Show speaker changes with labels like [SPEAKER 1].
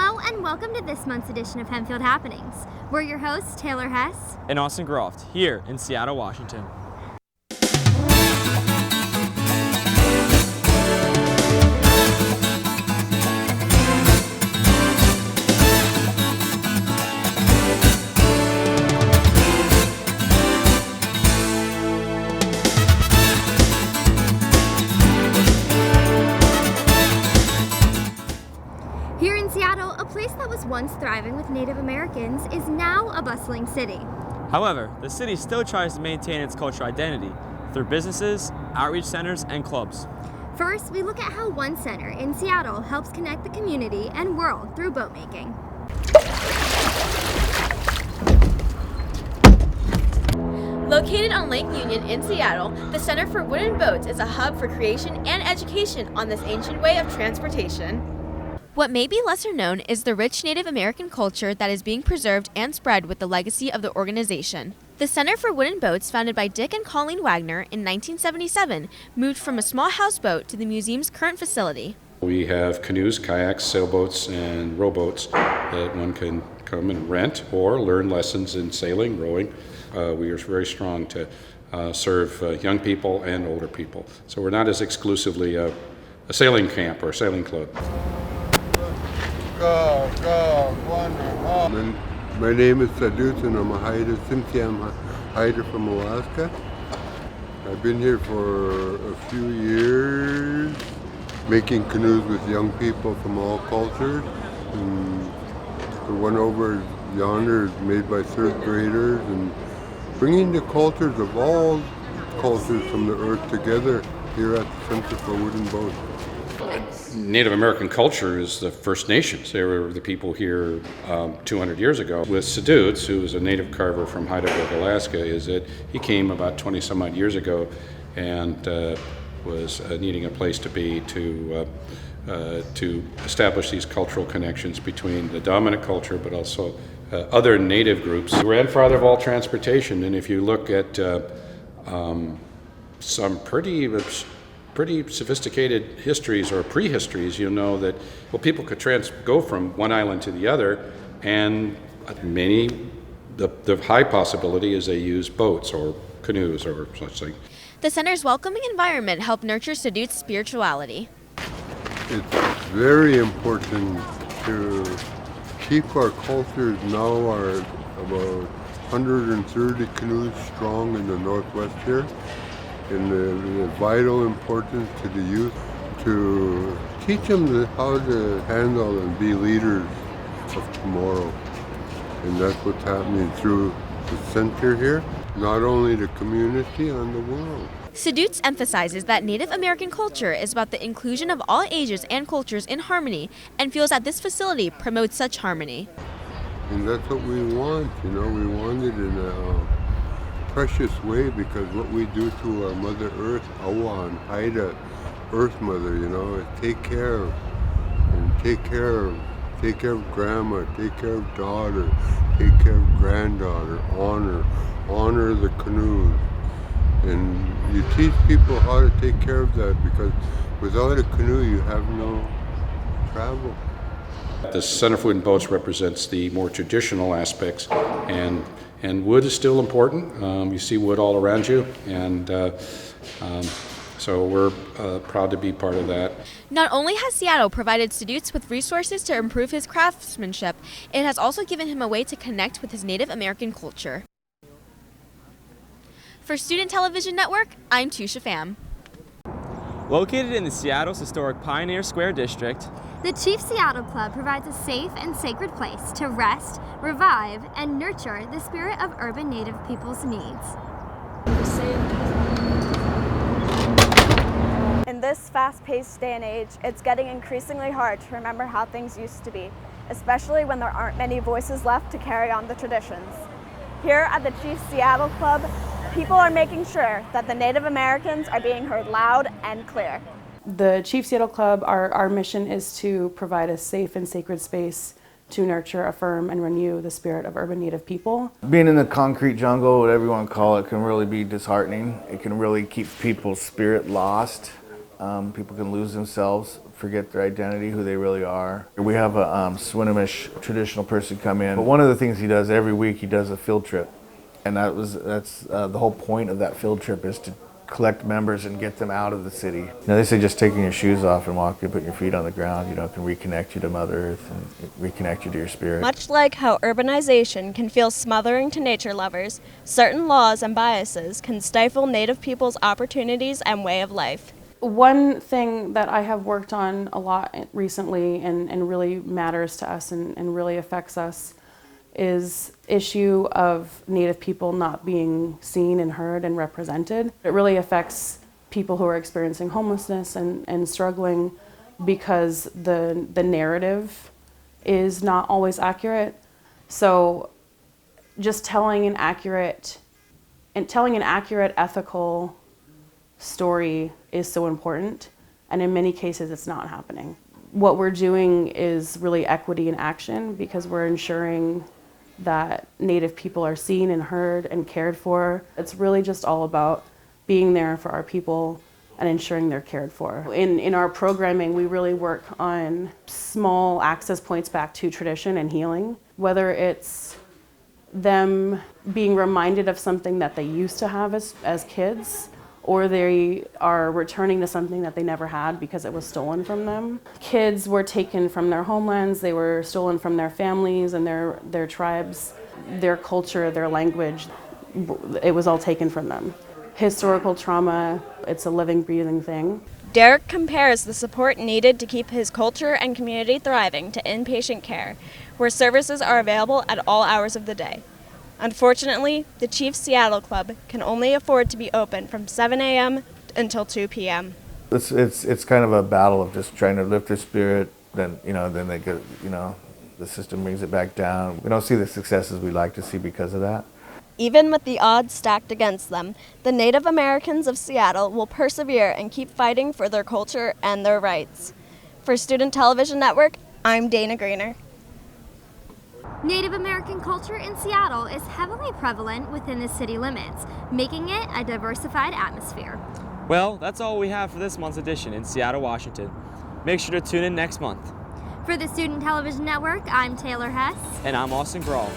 [SPEAKER 1] Hello and welcome to this month's edition of Hempfield Happenings. We're your hosts, Taylor Hess
[SPEAKER 2] and Austin Groft, here in Seattle, Washington.
[SPEAKER 1] Here in Seattle, a place that was once thriving with Native Americans is now a bustling city.
[SPEAKER 2] However, the city still tries to maintain its cultural identity through businesses, outreach centers, and clubs.
[SPEAKER 1] First, we look at how one center in Seattle helps connect the community and world through boat making.
[SPEAKER 3] Located on Lake Union in Seattle, the Center for Wooden Boats is a hub for creation and education on this ancient way of transportation. What may be lesser known is the rich Native American culture that is being preserved and spread with the legacy of the organization. The Center for Wooden Boats, founded by Dick and Colleen Wagner in 1977, moved from a small houseboat to the museum's current facility.
[SPEAKER 4] We have canoes, kayaks, sailboats, and rowboats that one can come and rent or learn lessons in sailing, rowing. We are very strong to serve young people and older people. So we're not as exclusively a sailing camp or a sailing club.
[SPEAKER 5] My name is Sadut and I'm a hider, Simtiam hider from Alaska. I've been here for a few years, making canoes with young people from all cultures. And the one over yonder is made by third graders and bringing the cultures of all cultures from the earth together here at the Center for Wooden Boats.
[SPEAKER 4] Native American culture is the First Nations. They were the people here 200 years ago. With Sadut, who is a native carver from Heidelberg, Alaska, is that he came about 20 some odd years ago and was needing a place to be to establish these cultural connections between the dominant culture but also other native groups. The grandfather of all transportation, and if you look at some pretty sophisticated histories or prehistories, you'll know that people could go from one island to the other, and the high possibility is they use boats or canoes or such thing.
[SPEAKER 3] The center's welcoming environment helped nurture Sadut's spirituality.
[SPEAKER 5] It's very important to keep our cultures now are about 130 canoes strong in the Northwest here. And the vital importance to the youth to teach them how to handle and be leaders of tomorrow. And that's what's happening through the center here, not only the community and the world.
[SPEAKER 3] Sadut emphasizes that Native American culture is about the inclusion of all ages and cultures in harmony and feels that this facility promotes such harmony.
[SPEAKER 5] And that's what we want, we want it in a precious way, because what we do to our Mother Earth, Awa and Haida, Earth Mother, take care of, and take care of grandma, take care of daughter, take care of granddaughter, honor the canoes. And you teach people how to take care of that, because without a canoe you have no travel.
[SPEAKER 4] The Center for Wooden Boats represents the more traditional aspects, and wood is still important. You see wood all around you, and so we're proud to be part of that.
[SPEAKER 3] Not only has Seattle provided Sadut with resources to improve his craftsmanship, it has also given him a way to connect with his Native American culture. For Student Television Network, I'm Tusha Pham.
[SPEAKER 2] Located in the Seattle's historic Pioneer Square District,
[SPEAKER 1] The Chief Seattle Club provides a safe and sacred place to rest, revive, and nurture the spirit of urban Native people's needs.
[SPEAKER 6] In this fast-paced day and age, it's getting increasingly hard to remember how things used to be, especially when there aren't many voices left to carry on the traditions. Here at the Chief Seattle Club, people are making sure that the Native Americans are being heard loud and clear.
[SPEAKER 7] The Chief Seattle Club, our mission is to provide a safe and sacred space to nurture, affirm, and renew the spirit of urban Native people.
[SPEAKER 8] Being in the concrete jungle, whatever you want to call it, can really be disheartening. It can really keep people's spirit lost. People can lose themselves, forget their identity, who they really are. We have a Swinomish traditional person come in. But one of the things he does every week, he does a field trip. And that's the whole point of that field trip, is to collect members and get them out of the city. You know, they say just taking your shoes off and walking, putting your feet on the ground, you know, can reconnect you to Mother Earth and reconnect you to your spirit.
[SPEAKER 9] Much like how urbanization can feel smothering to nature lovers, certain laws and biases can stifle Native people's opportunities and way of life.
[SPEAKER 7] One thing that I have worked on a lot recently and really matters to us and really affects us is issue of Native people not being seen and heard and represented. It really affects people who are experiencing homelessness and struggling because the narrative is not always accurate. So just telling an accurate ethical story is so important, and in many cases it's not happening. What we're doing is really equity in action, because we're ensuring that Native people are seen and heard and cared for. It's really just all about being there for our people and ensuring they're cared for. In our programming, we really work on small access points back to tradition and healing, whether it's them being reminded of something that they used to have as kids, or they are returning to something that they never had because it was stolen from them. Kids were taken from their homelands, they were stolen from their families and their tribes, their culture, their language. It was all taken from them. Historical trauma, it's a living, breathing thing.
[SPEAKER 9] Derek compares the support needed to keep his culture and community thriving to inpatient care, where services are available at all hours of the day. Unfortunately, the Chiefs Seattle Club can only afford to be open from 7 a.m. until 2 p.m.
[SPEAKER 8] It's kind of a battle of just trying to lift their spirit, then they get, the system brings it back down. We don't see the successes we like to see because of that.
[SPEAKER 9] Even with the odds stacked against them, the Native Americans of Seattle will persevere and keep fighting for their culture and their rights. For Student Television Network, I'm Dana Greener.
[SPEAKER 1] Native American culture in Seattle is heavily prevalent within the city limits, making it a diversified atmosphere.
[SPEAKER 2] Well, that's all we have for this month's edition in Seattle, Washington. Make sure to tune in next month.
[SPEAKER 1] For the Student Television Network, I'm Taylor Hess.
[SPEAKER 2] And I'm Austin Groves.